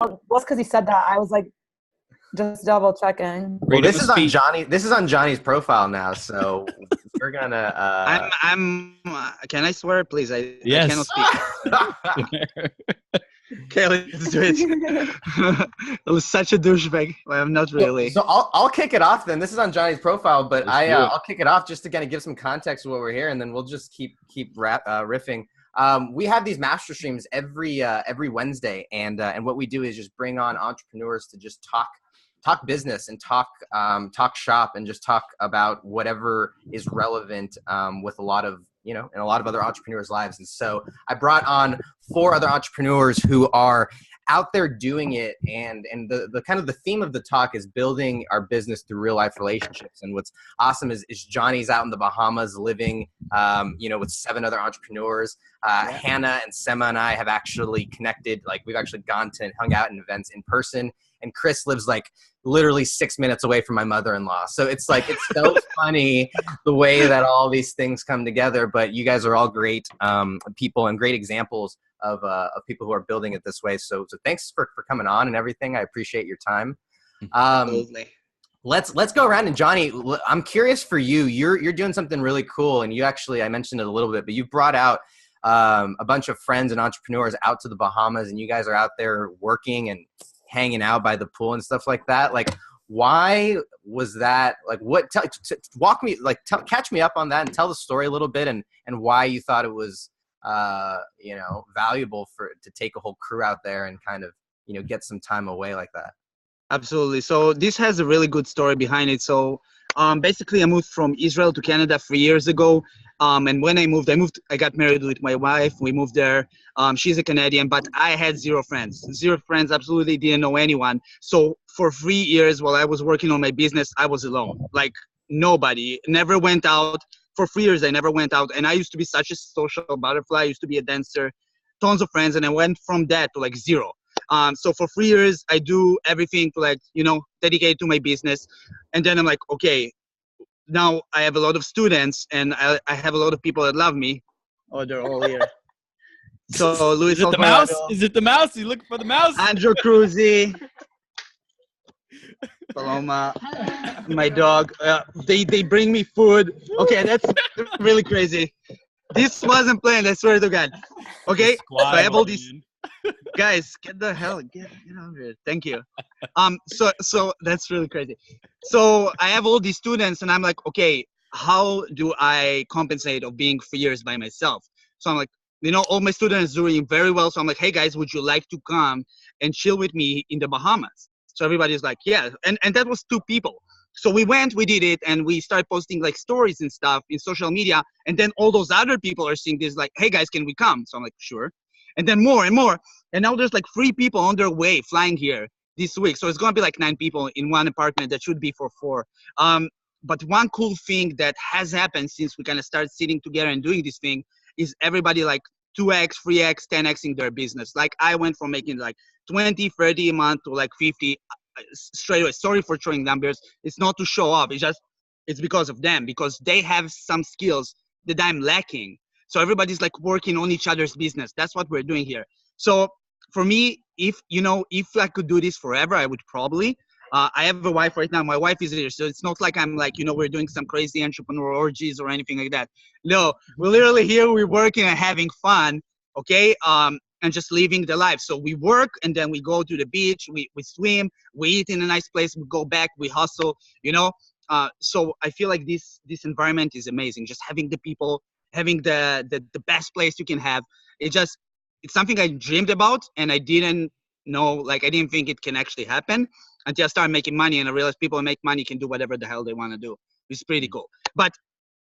was because he said that. I was like, just double checking. Well, this is on Johnny. This is on Johnny's profile now, so we're gonna. Can I swear, please? I cannot speak. Okay, let's do it. It was such a douchebag. Well, I'm not really. So I'll kick it off then. This is on Johnny's profile, but I'll kick it off just to kind of give some context to what we're here, and then we'll just keep riffing. We have these master streams every Wednesday, and what we do is just bring on entrepreneurs to just talk business and talk shop and just talk about whatever is relevant with a lot of in a lot of other entrepreneurs' lives. And so I brought on 4 other entrepreneurs who are out there doing it, and the kind of the theme of the talk is building our business through real life relationships. And what's awesome is Johnny's out in the Bahamas living with 7 other entrepreneurs. Hanna and Sema and I have actually connected, like we've actually gone to and hung out in events in person. And Chris lives like literally 6 minutes away from my mother-in-law. So it's like, it's so funny the way that all these things come together, but you guys are all great people and great examples of people who are building it this way. So thanks for coming on and everything. I appreciate your time. Absolutely. Let's go around, and Johnny, I'm curious for you. You're doing something really cool, and you actually, I mentioned it a little bit, but you brought out a bunch of friends and entrepreneurs out to the Bahamas, and you guys are out there working and hanging out by the pool and stuff like that. Like, why was that? Like, what? Walk me, like, catch me up on that and tell the story a little bit, and why you thought it was, valuable to take a whole crew out there and kind of, get some time away like that. Absolutely. So this has a really good story behind it. So basically I moved from Israel to Canada 3 years ago. And when I moved, I got married with my wife. We moved there. She's a Canadian, but I had zero friends, absolutely didn't know anyone. So for 3 years while I was working on my business, I was alone, like nobody, never went out. For 3 years, I never went out. And I used to be such a social butterfly. I used to be a dancer, tons of friends. And I went from that to like zero. So for 3 years, I do everything to dedicate to my business. And then I'm like, okay, now I have a lot of students and I have a lot of people that love me. Oh, they're all here. So Luis, is it the mouse? Is it the mouse? You looking for the mouse? Andrew Cruzy, Paloma, my dog. They bring me food. Okay, that's really crazy. This wasn't planned, I swear to God. Okay, so I have all these. Guys, get out of here. Thank you. So that's really crazy. So I have all these students and I'm like, okay, how do I compensate of being 3 years by myself? So I'm like, all my students doing very well. So I'm like, hey guys, would you like to come and chill with me in the Bahamas? So everybody's like, yeah. And that was 2 people. So we did it, and we started posting like stories and stuff in social media. And then all those other people are seeing this like, hey guys, can we come? So I'm like, sure. And then more and more. And now there's like 3 people on their way flying here this week. So it's going to be like 9 people in one apartment that should be for 4. But one cool thing that has happened since we kind of started sitting together and doing this thing is everybody like 2x, 3x, 10xing their business. Like I went from making like 20, 30 a month to like 50 straight away. Sorry for throwing numbers. It's not to show off. It's because of them, because they have some skills that I'm lacking. So everybody's like working on each other's business. That's what we're doing here. So for me, if I could do this forever, I would probably. I have a wife right now. My wife is here. So it's not like I'm like, we're doing some crazy entrepreneur orgies or anything like that. No, we're literally here. We're working and having fun. Okay. And just living the life. So we work and then we go to the beach. We swim. We eat in a nice place. We go back. We hustle, So I feel like this environment is amazing. Just having the people, having the best place you can have. It's something I dreamed about, and I didn't know, I didn't think it can actually happen until I started making money, and I realized people who make money can do whatever the hell they want to do. It's pretty cool. But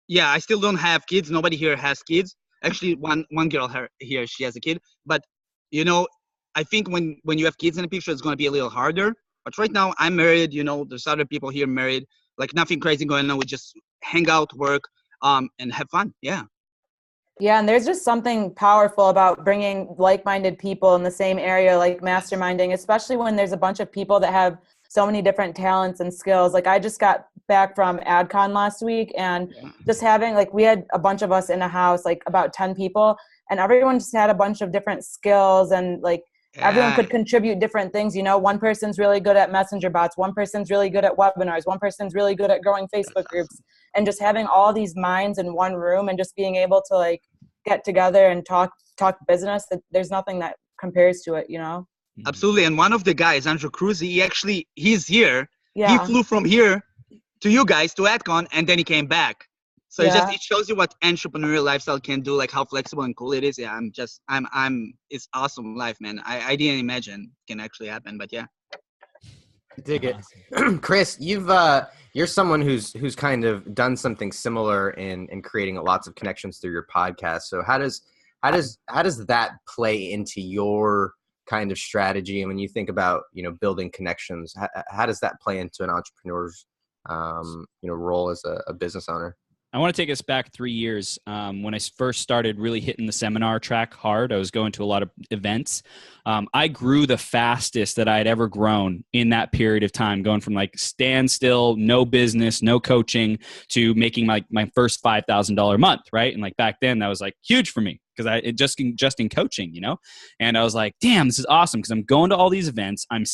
yeah, I still don't have kids. Nobody here has kids. Actually, one girl here, she has a kid. But, I think when you have kids in the picture, it's going to be a little harder. But right now, I'm married. There's other people here married. Like nothing crazy going on. We just hang out, work, and have fun. Yeah. Yeah, and there's just something powerful about bringing like-minded people in the same area, like masterminding, especially when there's a bunch of people that have so many different talents and skills. Like I just got back from AdCon last week, and just having, we had a bunch of us in a house, about 10 people, and everyone just had a bunch of different skills and Everyone could contribute different things. You know, one person's really good at messenger bots. One person's really good at webinars. One person's really good at growing Facebook groups. And just having all these minds in one room and just being able to like get together and talk business, there's nothing that compares to it, you know? Absolutely. And one of the guys, Andrew Cruz, he's here. Yeah. He flew from here to you guys, to AdCon, and then he came back. So it shows you what entrepreneurial lifestyle can do, like how flexible and cool it is. Yeah, it's awesome life, man. I didn't imagine it can actually happen, but yeah. Dig it. Chris, you're someone who's kind of done something similar in creating lots of connections through your podcast. So how does that play into your kind of strategy? And when you think about, you know, building connections, how does that play into an entrepreneur's role as a business owner? I want to take us back 3 years. When I first started really hitting the seminar track hard, I was going to a lot of events. I grew the fastest that I had ever grown in that period of time, going from like standstill, no business, no coaching, to making my first $5,000 a month, right? And like back then, that was like huge for me, because just in coaching, you know? And I was like, damn, this is awesome, because I'm going to all these events. I'm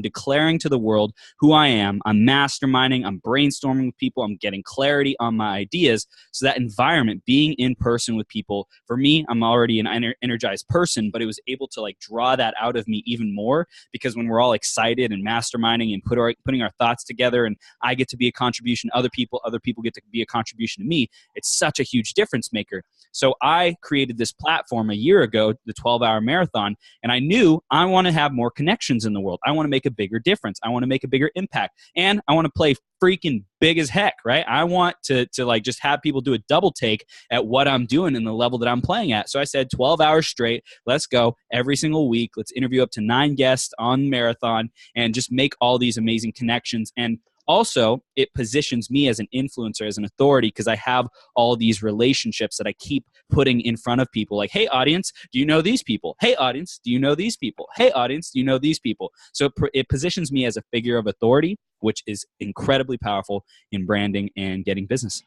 declaring to the world who I am. I'm masterminding. I'm brainstorming with people. I'm getting clarity on my ideas. So that environment, being in person with people, for me, I'm already an energized person, but it was able to like draw that out of me even more, because when we're all excited and masterminding and putting our thoughts together, and I get to be a contribution to other people get to be a contribution to me, it's such a huge difference maker. So I created this platform a year ago, the 12-hour marathon, and I knew I want to have more connections in the world. I want to make a bigger difference. I want to make a bigger impact, and I want to play freaking big as heck, right? I want to like just have people do a double take at what I'm doing and the level that I'm playing at. So I said 12 hours straight, let's go every single week. Let's interview up to 9 guests on marathon and just make all these amazing connections. And also, it positions me as an influencer, as an authority, because I have all these relationships that I keep putting in front of people. Like, hey, audience, do you know these people? Hey, audience, do you know these people? Hey, audience, do you know these people? So it positions me as a figure of authority, which is incredibly powerful in branding and getting business.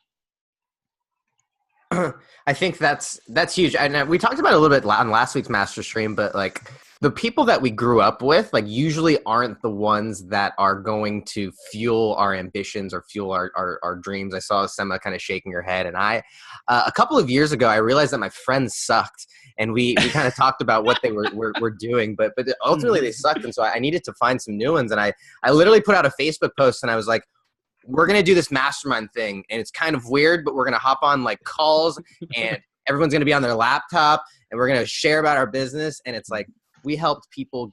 I think that's huge. And we talked about it a little bit on last week's master stream, but like the people that we grew up with, like usually aren't the ones that are going to fuel our ambitions or fuel our dreams. I saw Sema kind of shaking her head, and a couple of years ago, I realized that my friends sucked, and we kind of talked about what they were doing, but ultimately they sucked. And so I needed to find some new ones. And I literally put out a Facebook post, and I was like, we're going to do this mastermind thing, and it's kind of weird, but we're going to hop on like calls, and everyone's going to be on their laptop, and we're going to share about our business. And it's like, we help people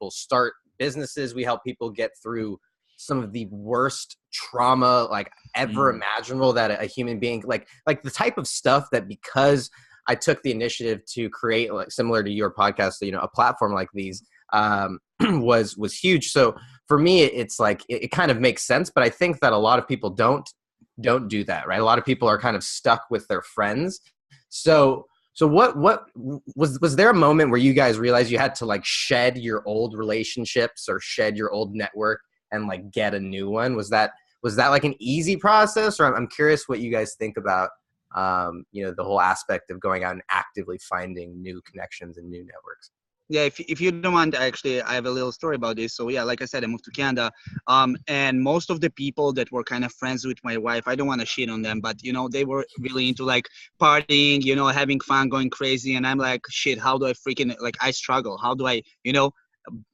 start businesses. We help people get through some of the worst trauma like ever imaginable that a human being, like the type of stuff that, because I took the initiative to create, like similar to your podcast, you know, a platform like these, was huge. So for me, it's like, it kind of makes sense, but I think that a lot of people don't do that, right? A lot of people are kind of stuck with their friends. So what was there a moment where you guys realized you had to like shed your old relationships or shed your old network and like get a new one? Was that like an easy process? Or I'm curious what you guys think about, the whole aspect of going out and actively finding new connections and new networks. Yeah, if you don't mind, actually, I have a little story about this. So yeah, like I said, I moved to Canada, and most of the people that were kind of friends with my wife, I don't want to shit on them, but you know, they were really into like partying, you know, having fun, going crazy, and I'm like, shit, how do I freaking, like, I struggle. How do I, you know,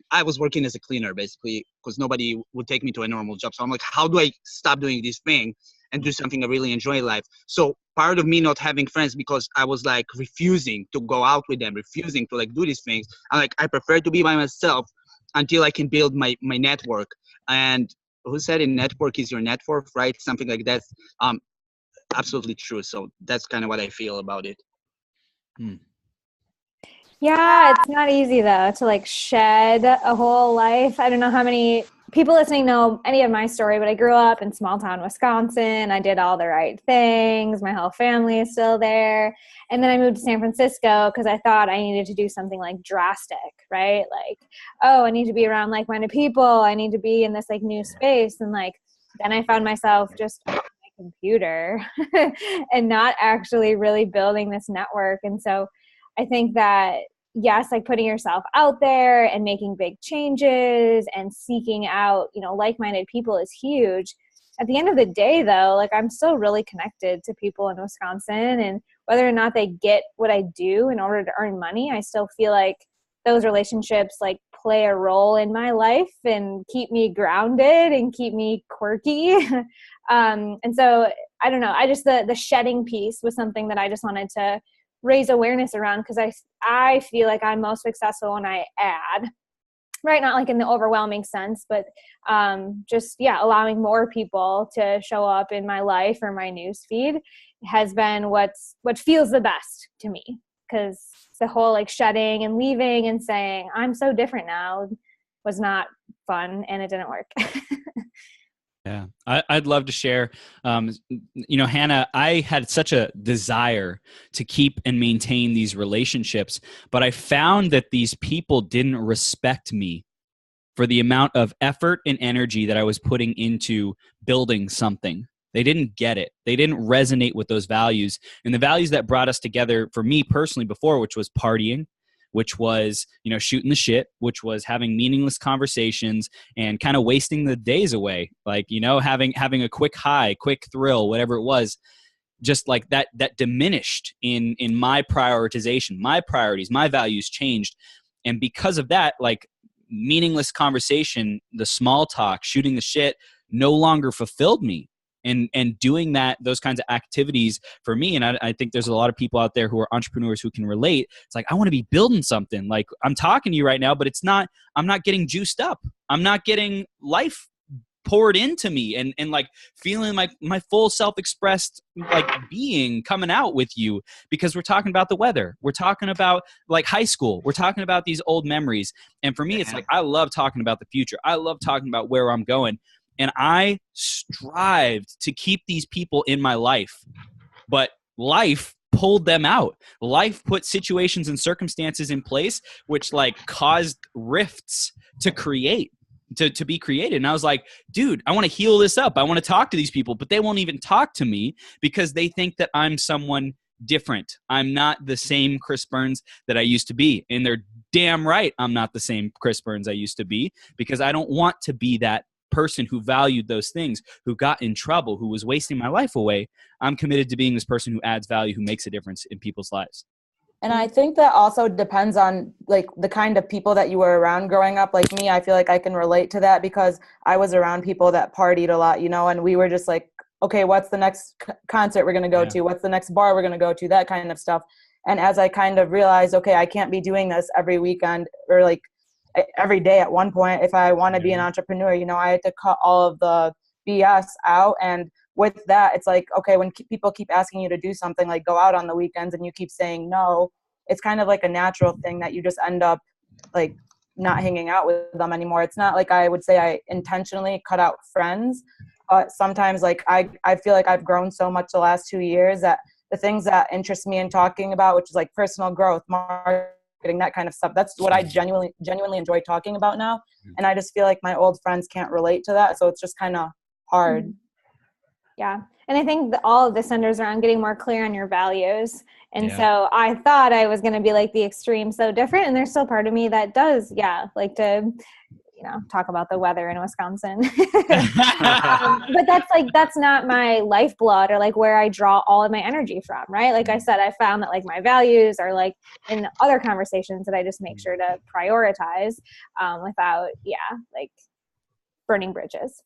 I was working as a cleaner basically because nobody would take me to a normal job. So I'm like, how do I stop doing this thing and do something I really enjoy in life? So part of me not having friends, because I was like refusing to go out with them, refusing to like do these things. I'm like, I prefer to be by myself until I can build my network. And who said a network is your net worth, right? Something like that. Absolutely true. So that's kind of what I feel about it. Yeah, it's not easy though to like shed a whole life. I don't know how many people listening know any of my story, but I grew up in small town Wisconsin. I did all the right things. My whole family is still there. And then I moved to San Francisco because I thought I needed to do something like drastic, right? Like, oh, I need to be around like-minded people. I need to be in this like new space. And like, then I found myself just on my computer and not actually really building this network. And so I think that, yes, like putting yourself out there and making big changes and seeking out, like-minded people is huge. At the end of the day, though, like I'm still really connected to people in Wisconsin, and whether or not they get what I do in order to earn money, I still feel like those relationships like play a role in my life and keep me grounded and keep me quirky. And so I don't know, the shedding piece was something that I just wanted to raise awareness around, because I feel like I'm most successful when I add, right? Not like in the overwhelming sense, but allowing more people to show up in my life or my news feed has been what feels the best to me, because the whole like shedding and leaving and saying I'm so different now was not fun, and it didn't work. Yeah, I'd love to share. Hanna, I had such a desire to keep and maintain these relationships, but I found that these people didn't respect me for the amount of effort and energy that I was putting into building something. They didn't get it. They didn't resonate with those values. And the values that brought us together for me personally before, which was partying, which was, shooting the shit, which was having meaningless conversations and kind of wasting the days away. Like, having a quick high, quick thrill, whatever it was, just like that diminished in my prioritization, my priorities, my values changed. And because of that, like meaningless conversation, the small talk, shooting the shit no longer fulfilled me. And doing those kinds of activities for me, and I think there's a lot of people out there who are entrepreneurs who can relate. It's like, I want to be building something. Like I'm talking to you right now, but I'm not getting juiced up. I'm not getting life poured into me and like feeling like my full self-expressed like being coming out with you, because we're talking about the weather. We're talking about like high school. We're talking about these old memories. And for me, it's like, I love talking about the future. I love talking about where I'm going. And I strived to keep these people in my life, but life pulled them out. Life put situations and circumstances in place, which like caused rifts to be created. And I was like, dude, I want to heal this up. I want to talk to these people, but they won't even talk to me because they think that I'm someone different. I'm not the same Chris Burns that I used to be. And they're damn right I'm not the same Chris Burns I used to be, because I don't want to be that person who valued those things, who got in trouble, who was wasting my life away. I'm committed to being this person who adds value, who makes a difference in people's lives. And I think that also depends on like the kind of people that you were around growing up. Like me, I feel like I can relate to that because I was around people that partied a lot, and we were just like, okay, what's the next concert we're going to go to? What's the next bar we're going to go to? That kind of stuff. And as I kind of realized, okay, I can't be doing this every weekend or like every day at one point. If I want to be an entrepreneur, I had to cut all of the BS out. And with that, it's like, okay, when people keep asking you to do something, like go out on the weekends, and you keep saying no, it's kind of like a natural thing that you just end up like not hanging out with them anymore. It's not like I would say I intentionally cut out friends, but sometimes like I feel like I've grown so much the last 2 years that the things that interest me in talking about, which is like personal growth, marketing, that kind of stuff, that's what I genuinely enjoy talking about now. And I just feel like my old friends can't relate to that. So it's just kind of hard. Yeah. And I think all of this centers around getting more clear on your values. And so I thought I was going to be like the extreme, so different. And there's still part of me that does, like to, talk about the weather in Wisconsin. But that's not my lifeblood or like where I draw all of my energy from, right? Like I said, I found that like my values are like in other conversations that I just make sure to prioritize without, like burning bridges.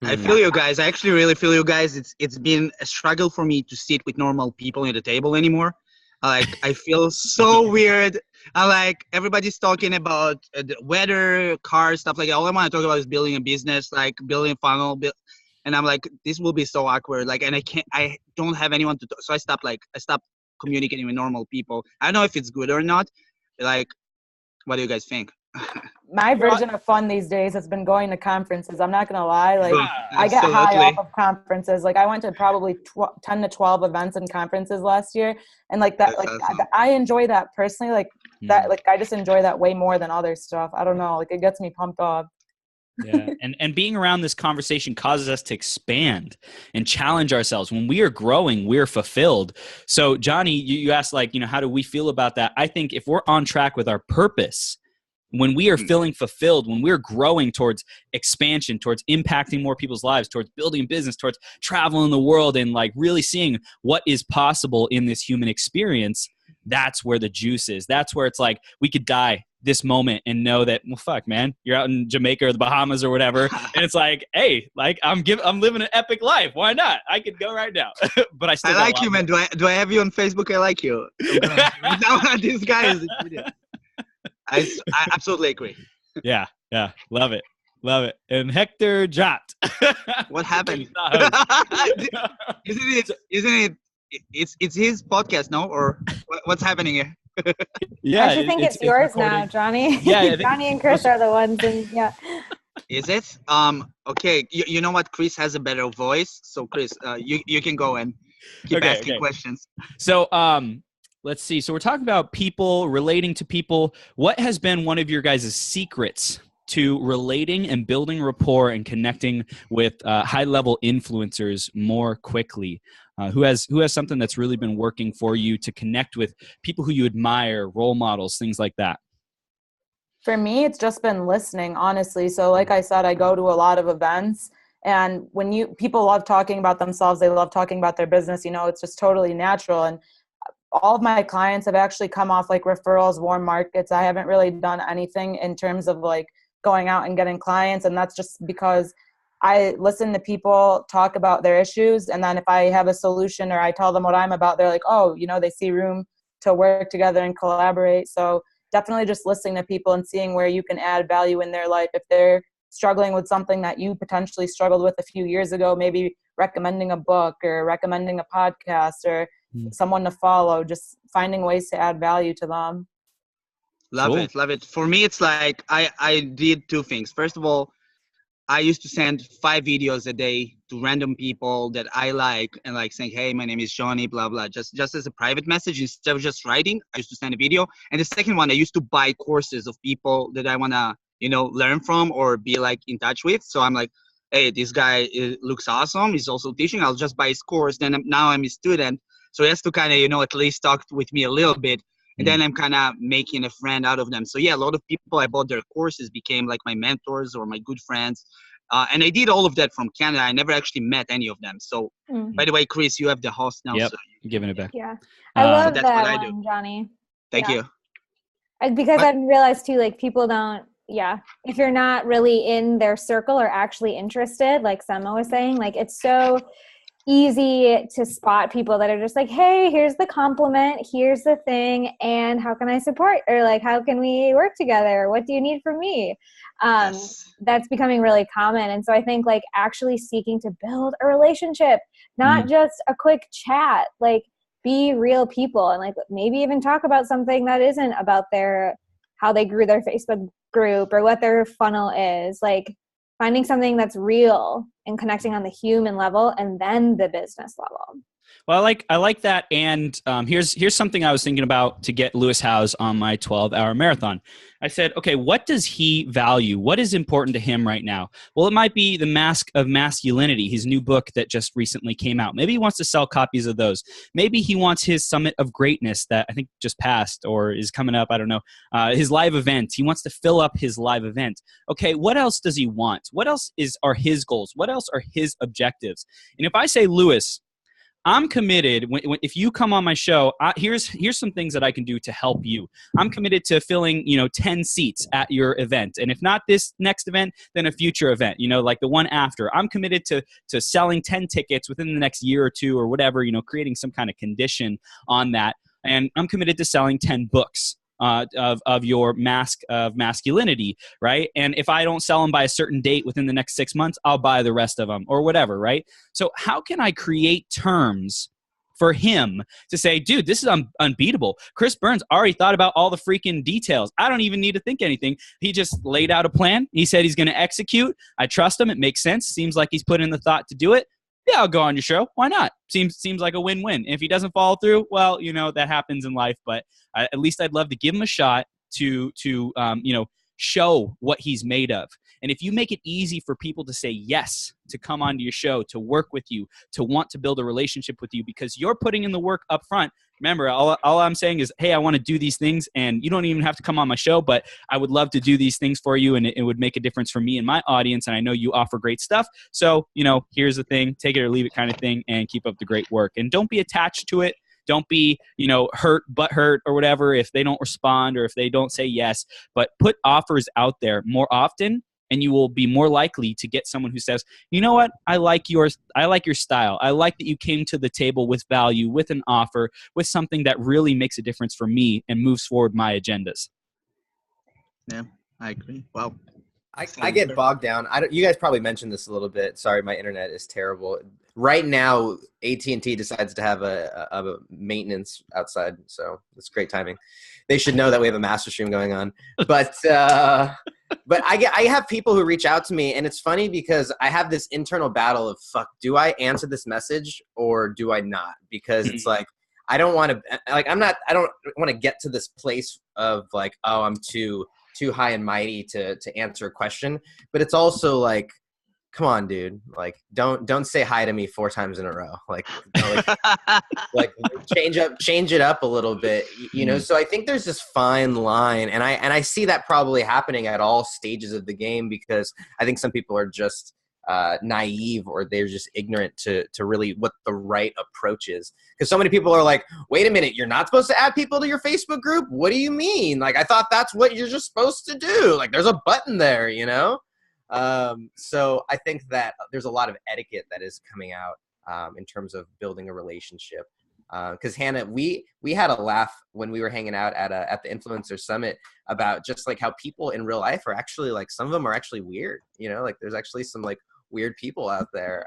I feel you guys. I actually really feel you guys. It's been a struggle for me to sit with normal people at the table anymore. Like I feel so weird. Like everybody's talking about the weather, cars, stuff like that. All I want to talk about is building a business, like building a funnel. And I'm like, this will be so awkward. Like, and I don't have anyone to talk. So I stopped communicating with normal people. I don't know if it's good or not. Like, what do you guys think? My version of fun these days has been going to conferences. I'm not going to lie. Like I get high off of conferences. Like I went to probably 10 to 12 events and conferences last year. And like that, like awesome. I enjoy that personally. Like that, like I just enjoy that way more than other stuff. I don't know. Like it gets me pumped up. Yeah. And being around this conversation causes us to expand and challenge ourselves. When we are growing, we're fulfilled. So Jonny, you asked like, how do we feel about that? I think if we're on track with our purpose, when we are feeling fulfilled, when we're growing towards expansion, towards impacting more people's lives, towards building a business, towards traveling the world and like really seeing what is possible in this human experience, that's where the juice is. That's where it's like we could die this moment and know that, well, fuck, man, you're out in Jamaica or the Bahamas or whatever, and it's like, hey, like I'm living an epic life. Why not? I could go right now. But I like you, man. Do I have you on Facebook? I like you. This guy is. I absolutely agree. Yeah, love it. And Hector dropped. What happened? Isn't it? It's his podcast, no? Or what's happening here? Yeah, I should think it's yours now, Jonny. Yeah, Jonny and Chris are the ones, and yeah. Is it? Okay. You know what? Chris has a better voice, so Chris, you can go and keep asking questions. So let's see. So we're talking about people, relating to people. What has been one of your guys' secrets to relating and building rapport and connecting with high-level influencers more quickly? Who has something that's really been working for you to connect with people who you admire, role models, things like that? For me, it's just been listening, honestly. So like I said, I go to a lot of events, and when people love talking about themselves, they love talking about their business, it's just totally natural. And all of my clients have actually come off like referrals, warm markets. I haven't really done anything in terms of like going out and getting clients. And that's just because I listen to people talk about their issues. And then if I have a solution or I tell them what I'm about, they're like, oh, they see room to work together and collaborate. So definitely just listening to people and seeing where you can add value in their life. If they're struggling with something that you potentially struggled with a few years ago, maybe recommending a book or recommending a podcast or someone to follow, just finding ways to add value to them. Love it. For me, it's like I did two things. First of all, I used to send 5 videos a day to random people that I like and like saying, hey, my name is Jonny, blah, blah, just as a private message instead of just writing. I used to send a video. And the second one, I used to buy courses of people that I want to, learn from or be like in touch with. So I'm like, hey, this guy looks awesome. He's also teaching. I'll just buy his course. Then now I'm a student. So he has to kind of, at least talk with me a little bit. And then I'm kind of making a friend out of them. So yeah, a lot of people I bought their courses became like my mentors or my good friends. And I did all of that from Canada. I never actually met any of them. So by the way, Chris, you have the host now. Yep, so giving it back. Yeah, I love so that one, Jonny. Thank you. Because I've realized too, like people don't, if you're not really in their circle or actually interested, like Sema was saying, like it's so easy to spot people that are just like, hey, here's the compliment, here's the thing, and how can I support? Or like, how can we work together? What do you need from me? That's becoming really common. And so I think like actually seeking to build a relationship, not just a quick chat, like be real people and like maybe even talk about something that isn't about how they grew their Facebook group or what their funnel is, like finding something that's real and connecting on the human level and then the business level. Well, I like that. And here's something I was thinking about to get Lewis Howes on my 12-hour marathon. I said, okay, what does he value? What is important to him right now? Well, it might be The Mask of Masculinity, his new book that just recently came out. Maybe he wants to sell copies of those. Maybe he wants his Summit of Greatness that I think just passed or is coming up. I don't know. His live event. He wants to fill up his live event. Okay, what else does he want? What else are his goals? What else are his objectives? And if I say, Lewis, I'm committed. If you come on my show, here's some things that I can do to help you. I'm committed to filling 10 seats at your event, and if not this next event, then a future event. Like the one after. I'm committed to selling 10 tickets within the next year or two or whatever. Creating some kind of condition on that, and I'm committed to selling 10 books. Of your Mask of Masculinity, right? And if I don't sell them by a certain date within the next 6 months, I'll buy the rest of them or whatever, right? So how can I create terms for him to say, dude, this is unbeatable. Chris Burns already thought about all the freaking details. I don't even need to think anything. He just laid out a plan. He said he's going to execute. I trust him. It makes sense. Seems like he's put in the thought to do it. Yeah, I'll go on your show. Why not? Seems like a win-win. If he doesn't follow through, well, that happens in life. But at least I'd love to give him a shot to show what he's made of. And if you make it easy for people to say yes, to come onto your show, to work with you, to want to build a relationship with you because you're putting in the work up front. Remember, all I'm saying is, hey, I want to do these things, and you don't even have to come on my show, but I would love to do these things for you, and it would make a difference for me and my audience, and I know you offer great stuff. So, here's the thing, take it or leave it kind of thing, and keep up the great work. And don't be attached to it. Don't be, hurt or whatever if they don't respond or if they don't say yes, but put offers out there more often, and you will be more likely to get someone who says, you know what, I like your style. I like that you came to the table with value, with an offer, with something that really makes a difference for me and moves forward my agendas. Yeah, I agree. Wow. I get bogged down. You guys probably mentioned this a little bit. Sorry, my internet is terrible. Right now, AT&T decides to have a maintenance outside, so it's great timing. They should know that we have a master stream going on. But I have people who reach out to me, and it's funny because I have this internal battle of, fuck, do I answer this message or do I not? Because it's like, I don't want to get to this place of like, oh, I'm too high and mighty to answer a question. But it's also like, come on, dude, like don't say hi to me 4 times in a row. Like change it up a little bit, So I think there's this fine line, and I see that probably happening at all stages of the game, because I think some people are just naive, or they're just ignorant to really what the right approach is. Because so many people are like, wait a minute, you're not supposed to add people to your Facebook group? What do you mean? Like, I thought that's what you're just supposed to do. Like, there's a button there, So I think that there's a lot of etiquette that is coming out in terms of building a relationship. Because Hanna, we had a laugh when we were hanging out at the Influencer Summit about just like how people in real life are actually, like, some of them are actually weird, like there's actually some like weird people out there.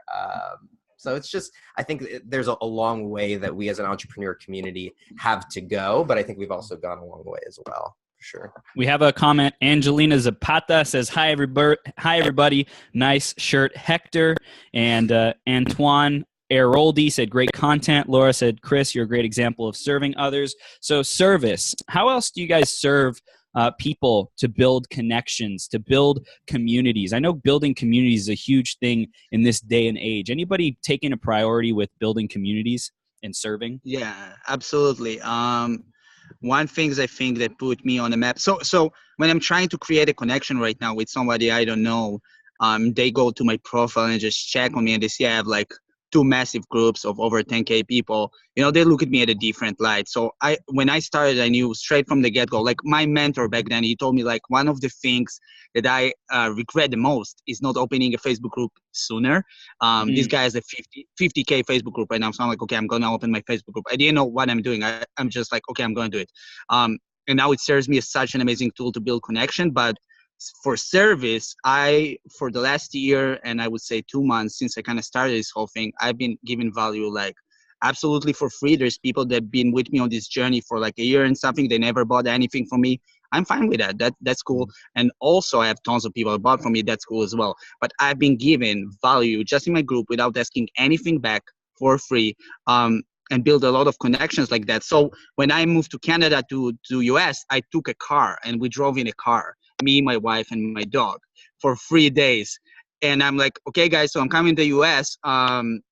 So it's just, I think there's a long way that we as an entrepreneur community have to go, but I think we've also gone a long way as well. Sure. We have a comment. Angelina Zapata says, hi, everybody. Nice shirt, Hector. And Antoine Eroldi said, great content. Laura said, Chris, you're a great example of serving others. So service. How else do you guys serve people to build connections, to build communities? I know building communities is a huge thing in this day and age. Anybody taking a priority with building communities and serving? Yeah, absolutely. One thing I think that put me on the map. So when I'm trying to create a connection right now with somebody I don't know, they go to my profile and just check on me, and they see I have like 2 massive groups of over 10K people. They look at me at a different light. So when I started, I knew straight from the get-go, like my mentor back then, he told me like one of the things that I regret the most is not opening a Facebook group sooner. This guy has a 50K Facebook group right now. So I'm like, okay, I'm going to open my Facebook group. I didn't know what I'm doing. I'm just like, okay, I'm going to do it. And now it serves me as such an amazing tool to build connection. But for service, for the last year, and I would say 2 months since I kind of started this whole thing, I've been giving value like absolutely for free. There's people that have been with me on this journey for like a year and something. They never bought anything from me. I'm fine with that. That's cool. And also I have tons of people that bought from me. That's cool as well. But I've been giving value just in my group without asking anything back for free. And build a lot of connections like that. So when I moved to Canada to US, I took a car and we drove in a car, me, my wife, and my dog for 3 days. And I'm like, okay, guys, so I'm coming to the US.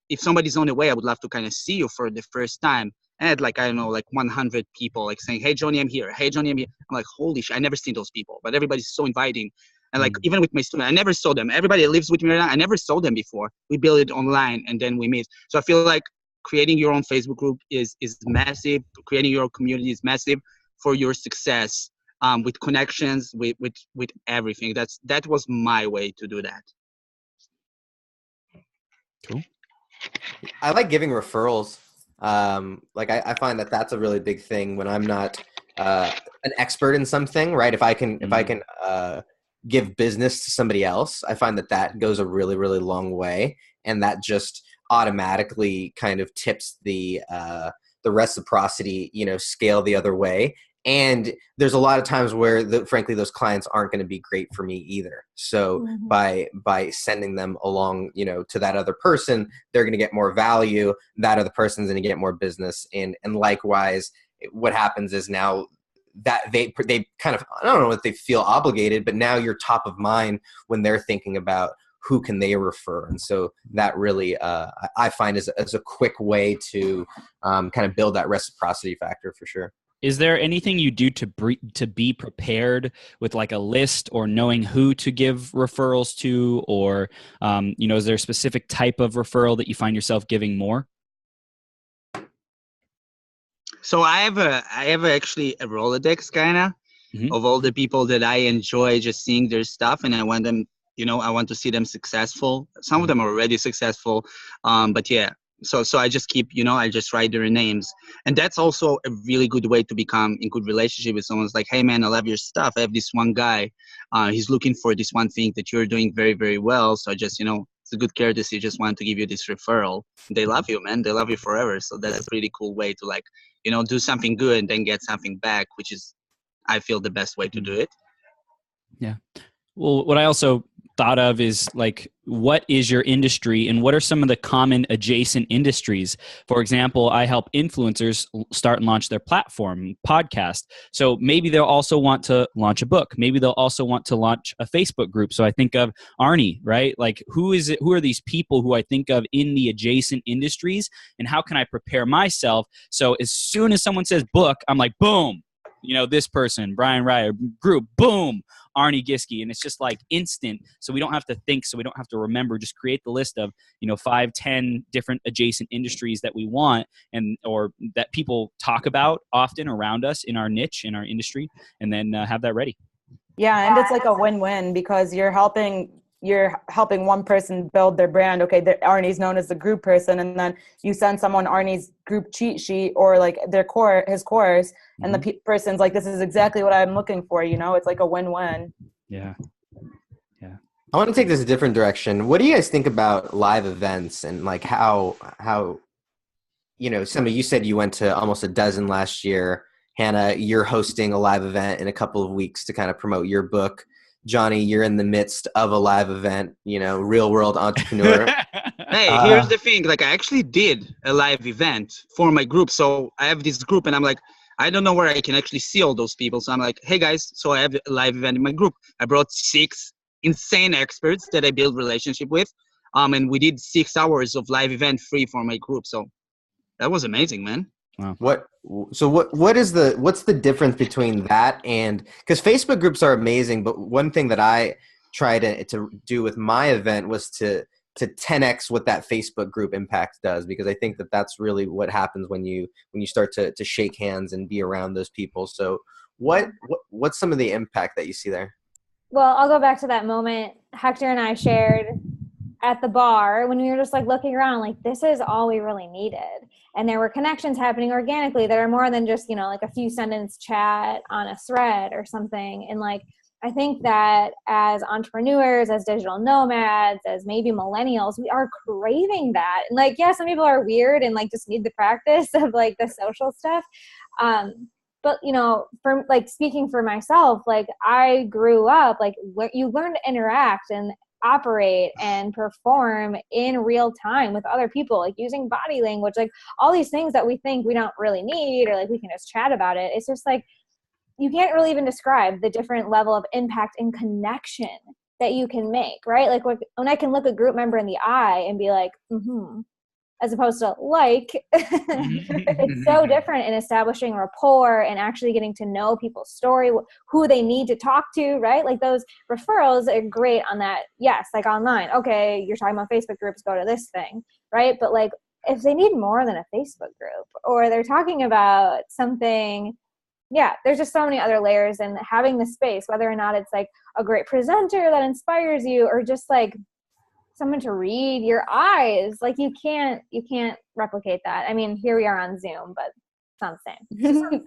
If somebody's on the way, I would love to kind of see you for the first time. And I had like, I don't know, like 100 people like saying, hey, Jonny, I'm here. Hey, Jonny, I'm here. I'm like, holy shit, I never seen those people, but everybody's so inviting. And like, even with my student, I never saw them. Everybody that lives with me right now, I never saw them before. We built it online and then we meet. So I feel like creating your own Facebook group is massive. Creating your community is massive for your success, with connections, with everything. That was my way to do that. Cool. I like giving referrals. Like I find that that's a really big thing when I'm not an expert in something, right? If I can give business to somebody else, I find that goes a really, really long way, and that just automatically kind of tips the reciprocity, scale the other way. And there's a lot of times where, frankly, those clients aren't going to be great for me either. So by sending them along, to that other person, they're going to get more value. That other person's going to get more business. And likewise, what happens is now that they kind of, I don't know if they feel obligated, but now you're top of mind when they're thinking about who can they refer. And so that really, I find is a quick way to kind of build that reciprocity factor for sure. Is there anything you do to be prepared with like a list or knowing who to give referrals to, or, is there a specific type of referral that you find yourself giving more? So I have actually a Rolodex kind of of all the people that I enjoy just seeing their stuff, and I want them, I want to see them successful. Some of them are already successful, but yeah. So I just keep, I just write their names. And that's also a really good way to become in good relationship with someone. It's like, hey man, I love your stuff. I have this one guy, he's looking for this one thing that you're doing very, very well. So I just, it's a good courtesy. Just want to give you this referral. They love you, man. They love you forever. So that's a pretty cool way to like, do something good and then get something back, which is, I feel, the best way to do it. Yeah. Well, what I also thought of is like, what is your industry and what are some of the common adjacent industries? For example, I help influencers start and launch their platform, podcast. So maybe they'll also want to launch a book. Maybe they'll also want to launch a Facebook group. So I think of Arnie, right? Like who are these people who I think of in the adjacent industries, and how can I prepare myself? So as soon as someone says book, I'm like, boom, this person, Brian Ryer, group, boom, Arnie Giske. And it's just like instant. So we don't have to think. So we don't have to remember. Just create the list of, 5, 10 different adjacent industries that we want or that people talk about often around us in our niche, in our industry, and then have that ready. Yeah. And it's like a win-win because you're helping one person build their brand. Okay, Arnie's known as the group person, and then you send someone Arnie's group cheat sheet or like his course, and the person's like, this is exactly what I'm looking for. It's like a win-win. Yeah. I want to take this a different direction. What do you guys think about live events and like how Sema, you said you went to almost a dozen last year. Hanna, you're hosting a live event in a couple of weeks to kind of promote your book. Jonny, you're in the midst of a live event, real world entrepreneur. Hey, here's the thing. Like, I actually did a live event for my group. So I have this group and I'm like, I don't know where I can actually see all those people. So I'm like, hey guys, so I have a live event in my group. I brought 6 insane experts that I built relationship with. And we did 6 hours of live event free for my group. So that was amazing, man. Wow. What's the difference between that and, because Facebook groups are amazing, but one thing that I tried to do with my event was to 10x what that Facebook group impact does, because I think that that's really what happens when you start to shake hands and be around those people. So what's some of the impact that you see there? Well, I'll go back to that moment Hector and I shared at the bar when we were just like looking around, like this is all we really needed. And there were connections happening organically that are more than just, like a few sentence chat on a thread or something. And like, I think that as entrepreneurs, as digital nomads, as maybe millennials, we are craving that. And like, yeah, some people are weird and like just need the practice of like the social stuff. But, for like speaking for myself, like I grew up, like you learn to interact and operate and perform in real time with other people, like using body language, like all these things that we think we don't really need, or like we can just chat about it. It's just like, you can't really even describe the different level of impact and connection that you can make, right? Like when I can look a group member in the eye and be like, as opposed to like, it's so different in establishing rapport and actually getting to know people's story, who they need to talk to, right? Like those referrals are great on that. Yes, like online. Okay, you're talking about Facebook groups, go to this thing, right? But like if they need more than a Facebook group, or they're talking about something, yeah, there's just so many other layers, and having the space, whether or not it's like a great presenter that inspires you, or just like someone to read your eyes, like you can't replicate that. I mean, here we are on Zoom, but it's not the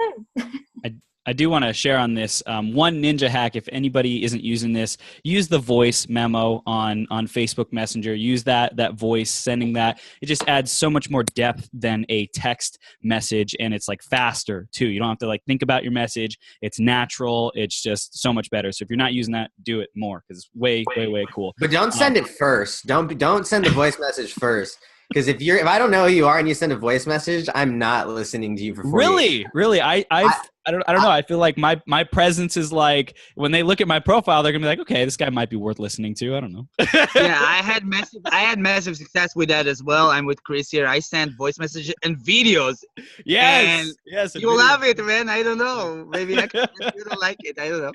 same. I do want to share on this one ninja hack. If anybody isn't using this, use the voice memo on Facebook Messenger. Use that voice, sending that. It just adds so much more depth than a text message, and it's like faster too. You don't have to like think about your message. It's natural. It's just so much better. So if you're not using that, do it more, because it's way cool. But don't send it first. Don't send the voice message first. Because if I don't know who you are and you send a voice message, I'm not listening to you for 48 Really? Really? I don't know. I feel like my presence is like, when they look at my profile, they're gonna be like, okay, this guy might be worth listening to. I don't know. Yeah, I had massive success with that as well. I'm with Chris here. I send voice messages and videos. Yes. And yes. you love it, man. I don't know. Maybe you don't like it. I don't know.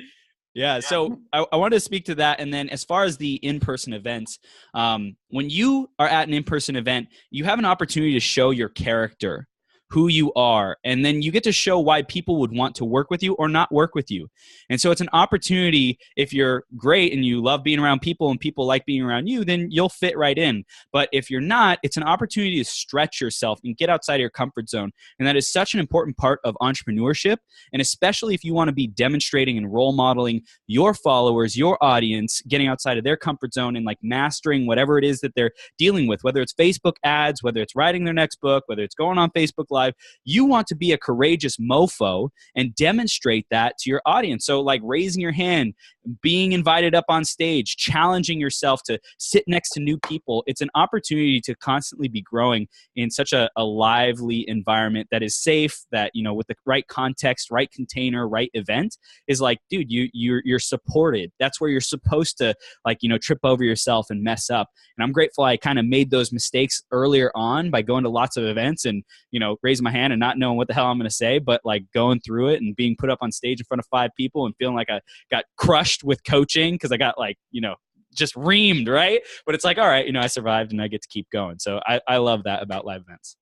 Yeah, so I wanted to speak to that. And then as far as the in-person events, when you are at an in-person event, you have an opportunity to show your character, who you are, and then you get to show why people would want to work with you or not work with you. And so it's an opportunity. If you're great and you love being around people and people like being around you, then you'll fit right in. But if you're not, it's an opportunity to stretch yourself and get outside of your comfort zone. And that is such an important part of entrepreneurship. And especially if you want to be demonstrating and role modeling your followers, your audience, getting outside of their comfort zone and like mastering whatever it is that they're dealing with, whether it's Facebook ads, whether it's writing their next book, whether it's going on Facebook Live, you want to be a courageous mofo and demonstrate that to your audience. So like raising your hand, being invited up on stage, challenging yourself to sit next to new people. It's an opportunity to constantly be growing in such a lively environment that is safe, that, you know, with the right context, right container, right event is like, dude, you're supported. That's where you're supposed to, like, you know, trip over yourself and mess up. And I'm grateful I kind of made those mistakes earlier on by going to lots of events and, you know, raising my hand and not knowing what the hell I'm going to say, but like going through it and being put up on stage in front of 5 people and feeling like I got crushed with coaching because I got, like, you know, just reamed, right? But it's like, all right, you know, I survived and I get to keep going. So I love that about live events.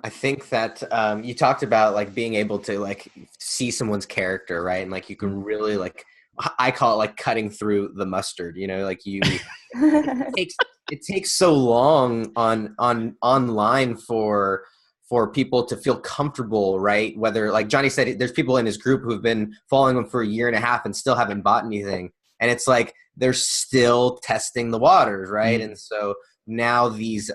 I think that you talked about like being able to like see someone's character, right? And like you can really like, I call it like cutting through the mustard, you know, like it takes so long online for people to feel comfortable, right? Whether, like Jonny said, there's people in his group who've been following him for a year and a half and still haven't bought anything. And it's like, they're still testing the waters, right? Mm-hmm. And so now these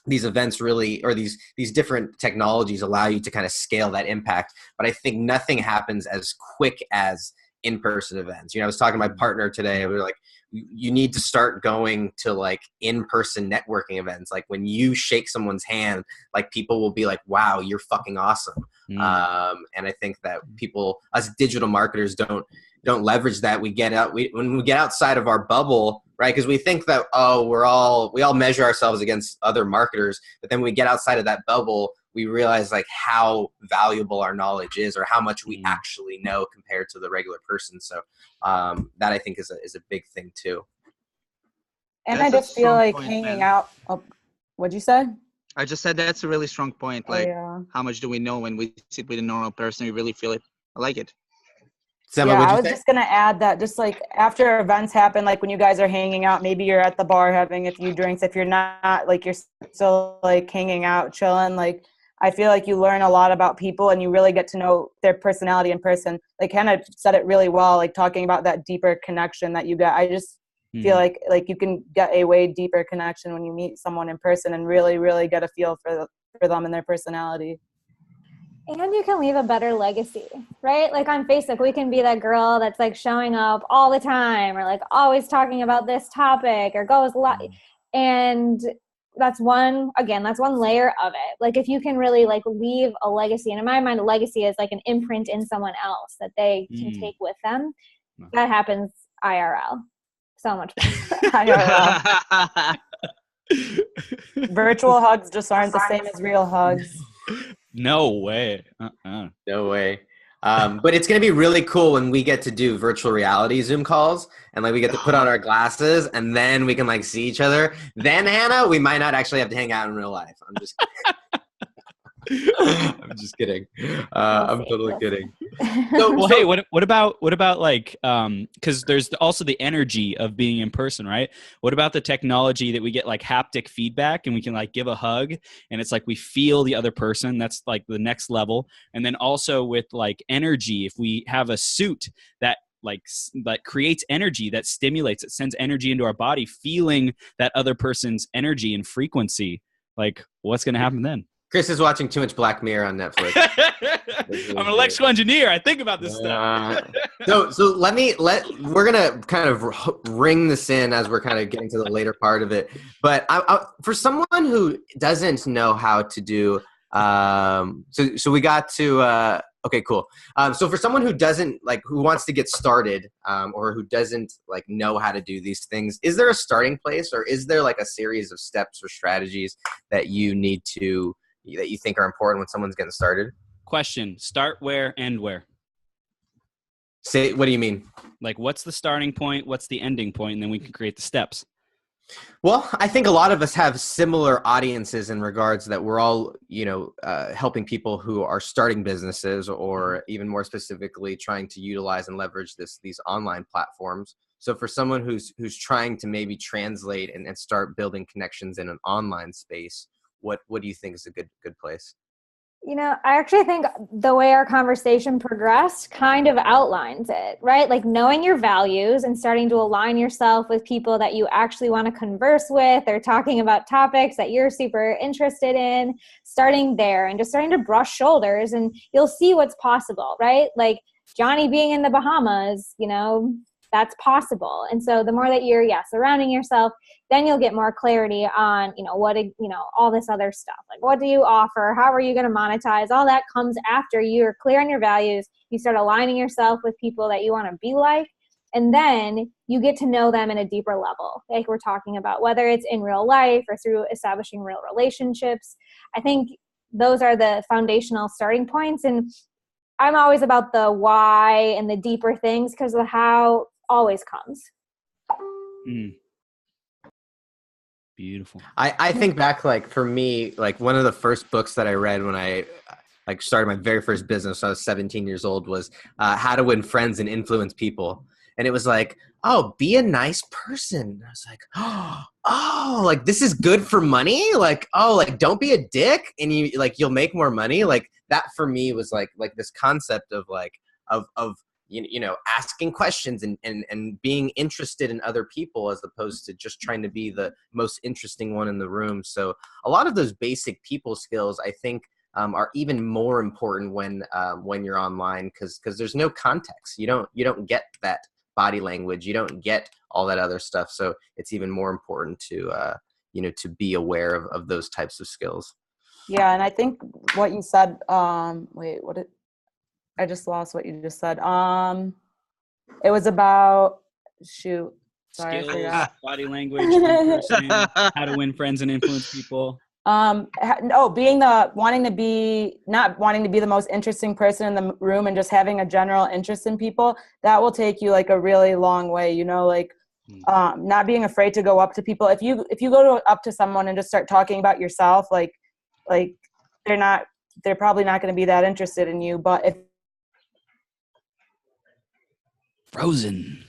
events really, or these different technologies allow you to kind of scale that impact. But I think nothing happens as quick as in-person events. You know, I was talking to my partner today. We were like, you need to start going to like in-person networking events. Like when you shake someone's hand, like people will be like, wow, you're fucking awesome. Mm. And I think that people, us digital marketers, don't leverage that. When we get outside of our bubble, right? Because we think that, we all measure ourselves against other marketers, but then when we get outside of that bubble, we realize like how valuable our knowledge is, or how much we actually know compared to the regular person. So that I think is a big thing too. And I just feel like hanging out. Oh, what'd you say? I just said that's a really strong point. Like, how much do we know when we sit with a normal person? We really feel it. I like it. Sema, I was just going to add that just like after events happen, like when you guys are hanging out, maybe you're at the bar having a few drinks. If you're not, like you're still like hanging out, chilling, like I feel like you learn a lot about people and you really get to know their personality in person. Like Hanna said it really well, like talking about that deeper connection that you get. I just feel like you can get a way deeper connection when you meet someone in person and really, really get a feel for them and their personality. And you can leave a better legacy, right? Like on Facebook, we can be that girl that's like showing up all the time or like always talking about this topic or goes and that's one layer of it. Like if you can really like leave a legacy, and in my mind, a legacy is like an imprint in someone else that they can take with them. That happens IRL. So much fun. IRL. Virtual hugs just aren't the same as real hugs. No way. No way. But it's going to be really cool when we get to do virtual reality Zoom calls and like we get to put on our glasses and then we can like see each other. Then Hanna, we might not actually have to hang out in real life. I'm just I'm just kidding. I'm totally kidding. So, hey, what about like, cause there's also the energy of being in person, right? What about the technology that we get like haptic feedback and we can like give a hug and it's like we feel the other person? That's like the next level. And then also with like energy, if we have a suit that creates energy, that stimulates, it sends energy into our body, feeling that other person's energy and frequency, like what's going to happen then? Chris is watching too much Black Mirror on Netflix. I'm an electrical engineer. I think about this stuff. So we're gonna kind of ring this in as we're kind of getting to the later part of it. But for someone who doesn't know how to do, so we got to. Okay, cool. So for someone who doesn't who wants to get started, or who doesn't know how to do these things, is there a starting place, or is there a series of steps or strategies that you think are important when someone's getting started? Question: start where, end where? What do you mean? What's the starting point? What's the ending point? And then we can create the steps. Well, I think a lot of us have similar audiences in regards that we're all, helping people who are starting businesses, or even more specifically trying to utilize and leverage these online platforms. So for someone who's trying to maybe translate and start building connections in an online space, what do you think is a good place? I actually think the way our conversation progressed kind of outlines it, right? Knowing your values and starting to align yourself with people that you actually want to converse with, or talking about topics that you're super interested in, starting there and just starting to brush shoulders, and you'll see what's possible, right? Jonny being in the Bahamas, that's possible. And so the more that you're surrounding yourself, then you'll get more clarity on, all this other stuff. What do you offer? How are you going to monetize? All that comes after you're clear on your values. You start aligning yourself with people that you want to be like, and then you get to know them in a deeper level. Like we're talking about, whether it's in real life or through establishing real relationships. I think those are the foundational starting points. And I'm always about the why and the deeper things, because the how always comes. Beautiful. I think back, for me, one of the first books that I read when I started my very first business when I was 17 years old was How to Win Friends and Influence People. And it was be a nice person. I was this is good for money. Don't be a dick, and you'll make more money. That for me was this concept of asking questions and being interested in other people, as opposed to just trying to be the most interesting one in the room. So a lot of those basic people skills, I think, are even more important when you're online, because there's no context. You don't get that body language. You don't get all that other stuff. So it's even more important to be aware of those types of skills. Yeah, and I think what you said. I just lost what you just said. It was about Sorry, skills, body language, in-person, how to win friends and influence people. Not wanting to be the most interesting person in the room, and just having a general interest in people, that will take you a really long way. Not being afraid to go up to people. If you go up to someone and just start talking about yourself, they're probably not going to be that interested in you. But if Frozen.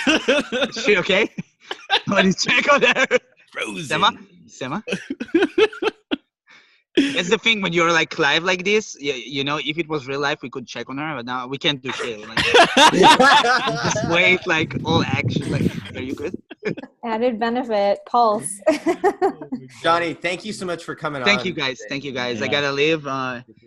Is she okay? What is check on there? Frozen. Sema? That's the thing when you're live like this. If it was real life, we could check on her, but now we can't do shit. Just wait, all action. Are you good? Added benefit, pulse. Jonny, thank you so much for coming on. Thank you guys. Yeah. I gotta leave.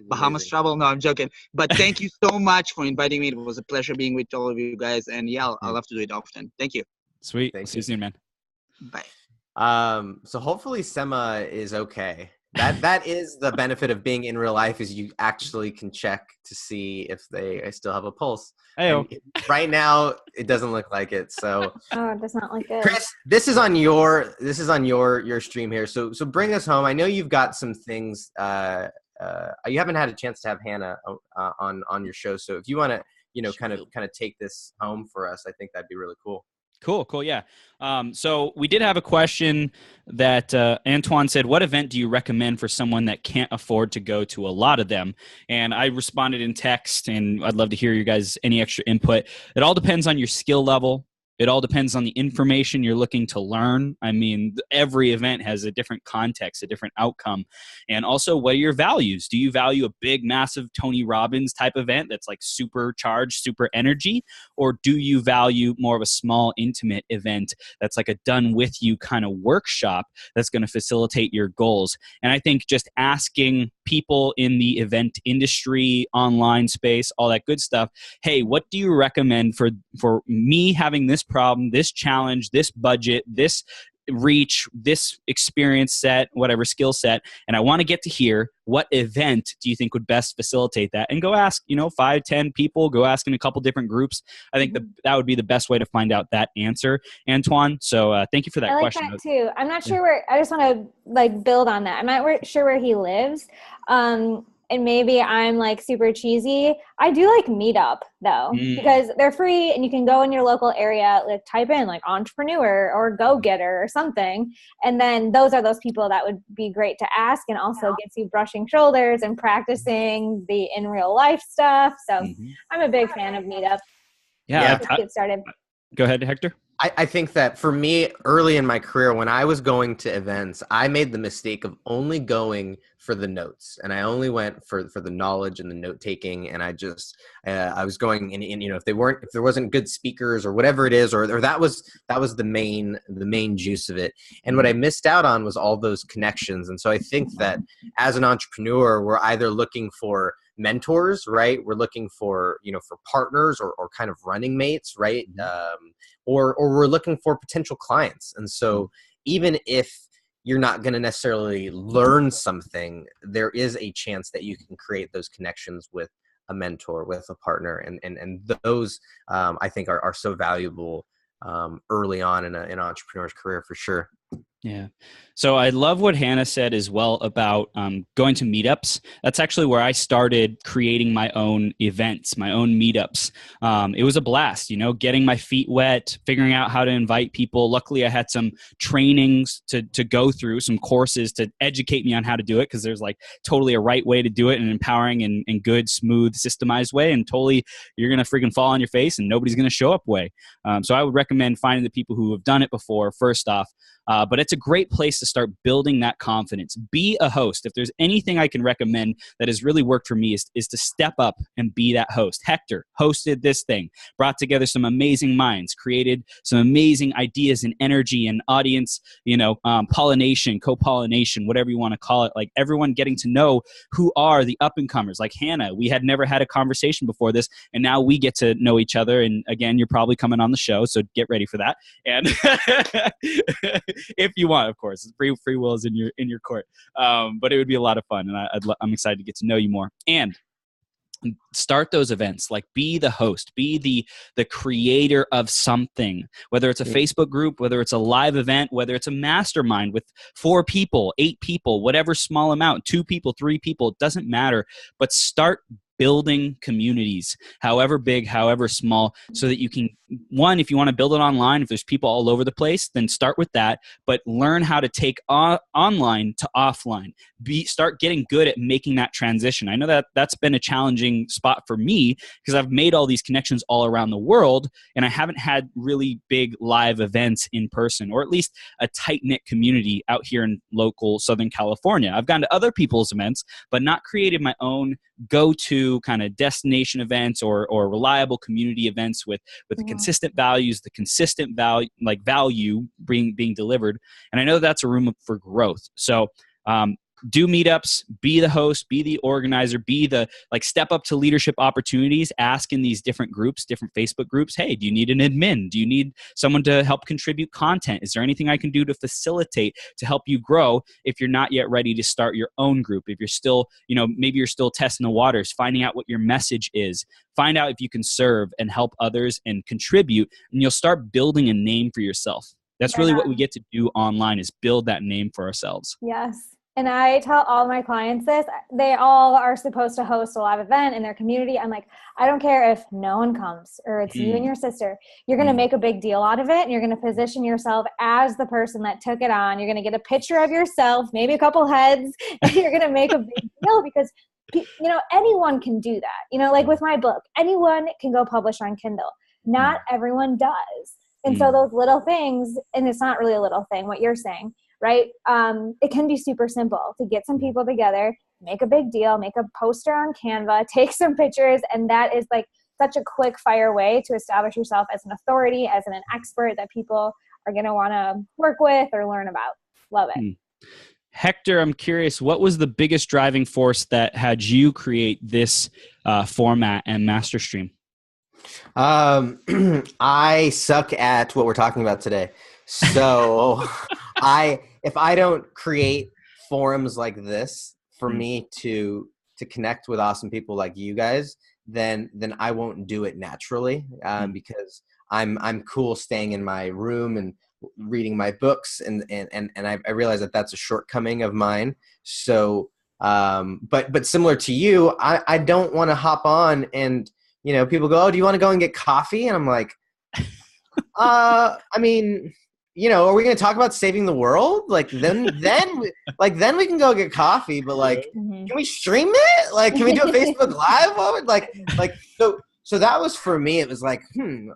Bahamas travel. No, I'm joking. But thank you so much for inviting me. It was a pleasure being with all of you guys. And I'll have to do it often. Thank you. Sweet. Thank See you soon, man. Bye. So hopefully Sema is okay. That is the benefit of being in real life, is you actually can check to see if they still have a pulse. Right now, it doesn't look like it. So it does not look good. Chris, this is on your stream here. So bring us home. I know you've got some things. You haven't had a chance to have Hanna on your show. So if you want to, kind of take this home for us, I think that'd be really cool. Cool. Yeah. So we did have a question that Antoine said, what event do you recommend for someone that can't afford to go to a lot of them? And I responded in text, and I'd love to hear you guys any extra input. It all depends on your skill level. It all depends on the information you're looking to learn. I mean, every event has a different context, a different outcome. And also, what are your values? Do you value a big, massive Tony Robbins type event that's super charged, super energy? Or do you value more of a small, intimate event that's a done with you kind of workshop that's going to facilitate your goals? And I think just asking people in the event industry, online space, all that good stuff. Hey, what do you recommend for me having this problem, this challenge, this budget, this reach, this experience set, whatever skill set, and I want to get to here. What event do you think would best facilitate that? And go ask, 5, 10 people, go ask in a couple different groups. I think that would be the best way to find out that answer, Antoine. So thank you for that question. I like that too. I'm not sure where, I just want to build on that. I'm not sure where he lives. And maybe I'm super cheesy. I do like Meetup though, because they're free and you can go in your local area, type in entrepreneur or go-getter or something. And then those are those people that would be great to ask, and also gets you brushing shoulders and practicing the in real life stuff. So I'm a big fan of Meetup. Yeah. Let's get started. Go ahead, Hector. I think that for me, early in my career, when I was going to events, I made the mistake of only going for the notes, and I only went for the knowledge and the note taking. And I was going in, if there wasn't good speakers or whatever it is, or that was the main juice of it. And what I missed out on was all those connections. And so I think that as an entrepreneur, we're either looking for mentors, right? We're looking for, for partners or kind of running mates, right? Or we're looking for potential clients. And so even if you're not going to necessarily learn something, there is a chance that you can create those connections with a mentor, with a partner. And those, I think are so valuable early on in an entrepreneur's career, for sure. Yeah. So I love what Hanna said as well about going to meetups. That's actually where I started creating my own events, my own meetups. It was a blast, getting my feet wet, figuring out how to invite people. Luckily, I had some trainings to go through, some courses to educate me on how to do it, because there's totally a right way to do it, an empowering and good, smooth, systemized way. And totally, you're going to freaking fall on your face and nobody's going to show up way. So I would recommend finding the people who have done it before, first off. But it's a great place to start building that confidence. Be a host. If there's anything I can recommend that has really worked for me is to step up and be that host. Hector hosted this thing, brought together some amazing minds, created some amazing ideas and energy and audience, pollination, co-pollination, whatever you want to call it, everyone getting to know who are the up-and-comers. Like Hanna, we had never had a conversation before this, and now we get to know each other. And again, you're probably coming on the show, so get ready for that. And if you want, of course, free will is in your court. But it would be a lot of fun, and I'm excited to get to know you more. And start those events. Be the host, be the creator of something, whether it's a Facebook group, whether it's a live event, whether it's a mastermind with 4 people, 8 people, whatever small amount, 2 people, 3 people, it doesn't matter. But start building communities, however big, however small, so that you can, one, if you want to build it online, if there's people all over the place, then start with that, but learn how to take online to offline. Start getting good at making that transition. I know that that's been a challenging spot for me, because I've made all these connections all around the world, and I haven't had really big live events in person, or at least a tight-knit community out here in local Southern California. I've gone to other people's events, but not created my own go-to kind of destination events or reliable community events with the consistent values, the consistent value being delivered. And I know that's a room for growth. So do meetups, be the host, be the organizer, be the step up to leadership opportunities. Ask in these different groups, different Facebook groups, hey, do you need an admin? Do you need someone to help contribute content? Is there anything I can do to facilitate, to help you grow if you're not yet ready to start your own group? If you're still, maybe you're still testing the waters, finding out what your message is. Find out if you can serve and help others and contribute, and you'll start building a name for yourself. That's really what we get to do online, is build that name for ourselves. Yes. And I tell all my clients this. They all are supposed to host a live event in their community. I'm like, I don't care if no one comes, or it's you and your sister. You're going to make a big deal out of it, and you're going to position yourself as the person that took it on. You're going to get a picture of yourself, maybe a couple heads, and you're going to make a big deal, because anyone can do that. With my book, anyone can go publish on Kindle. Not everyone does. And so those little things, and it's not really a little thing, what you're saying, right? It can be super simple to get some people together, make a big deal, make a poster on Canva, take some pictures. And that is such a quick fire way to establish yourself as an authority, as an expert that people are going to want to work with or learn about. Love it. Hector, I'm curious, what was the biggest driving force that had you create this format and MasterStream? I suck at what we're talking about today. So if I don't create forums like this for me to connect with awesome people like you guys, then I won't do it naturally, because I'm cool staying in my room and reading my books, and I realize that that's a shortcoming of mine. So, but similar to you, I don't want to hop on and, people go, oh, do you want to go and get coffee? And I'm like, I mean, are we going to talk about saving the world? Like then we can go get coffee, but like, can we stream it? Like, can we do a Facebook Live of it? Like, so that was for me. It was like,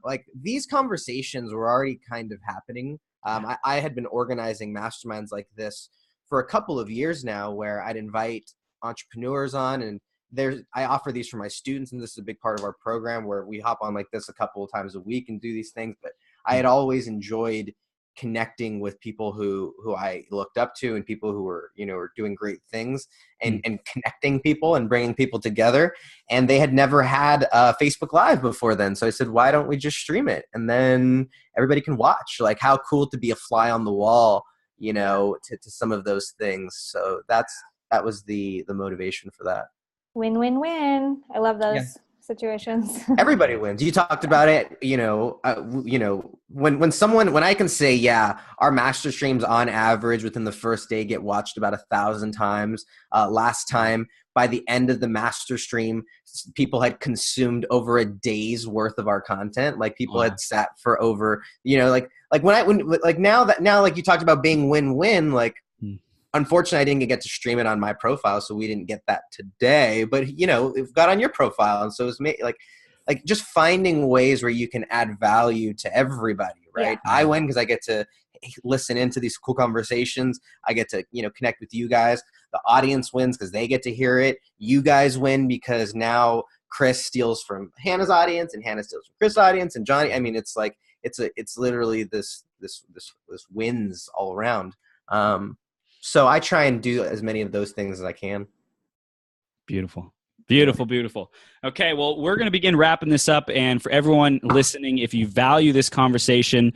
like these conversations were already kind of happening. I had been organizing masterminds like this for a couple of years now, where I'd invite entrepreneurs on, and I offer these for my students, and this is a big part of our program where we hop on like this a couple of times a week and do these things. But I had always enjoyed connecting with people who I looked up to, and people who were doing great things, and connecting people and bringing people together. And they had never had Facebook Live before then. So I said, why don't we just stream it? And then everybody can watch. Like, how cool to be a fly on the wall, to some of those things. So that was the motivation for that. Win, win, win. I love those situations. Everybody wins. You talked about it, when I can say, our master streams on average within the first day get watched about 1,000 times. Last time, by the end of the master stream, people had consumed over a day's worth of our content. Like, people had sat for over, now you talked about being win-win, like, unfortunately, I didn't get to stream it on my profile, so we didn't get that today. But it got on your profile, and so it was like just finding ways where you can add value to everybody, right? Yeah. I win because I get to listen into these cool conversations. I get to connect with you guys. The audience wins because they get to hear it. You guys win because now Chris steals from Hannah's audience, and Hannah steals from Chris' audience, and Jonny. I mean, it's like it's literally this wins all around. So I try and do as many of those things as I can. Beautiful. Beautiful, beautiful. Okay, well, we're going to begin wrapping this up. And for everyone listening, if you value this conversation,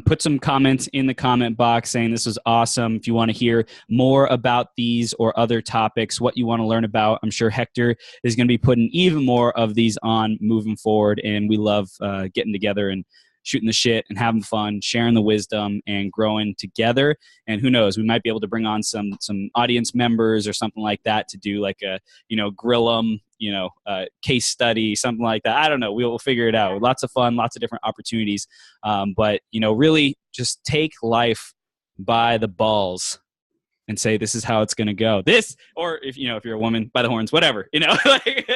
put some comments in the comment box saying this was awesome. If you want to hear more about these or other topics, what you want to learn about, I'm sure Hector is going to be putting even more of these on moving forward. And we love getting together and shooting the shit and having fun, sharing the wisdom and growing together. And who knows, we might be able to bring on some audience members or something like that to do like a, grill them, case study, something like that. I don't know. We'll figure it out. Lots of fun, lots of different opportunities. But, really just take life by the balls and say, this is how it's going to go. This, or if you're a woman, by the horns, whatever, like,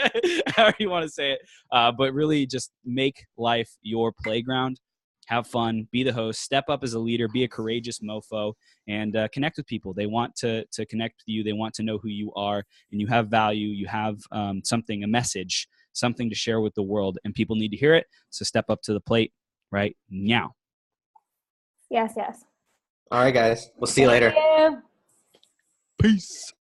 however you want to say it. But really just make life your playground, have fun, be the host, step up as a leader, be a courageous mofo, and connect with people. They want to connect with you. They want to know who you are, and you have value. You have something, a message, something to share with the world, and people need to hear it. So step up to the plate right now. Yes. All right, guys. We'll see you later. Peace.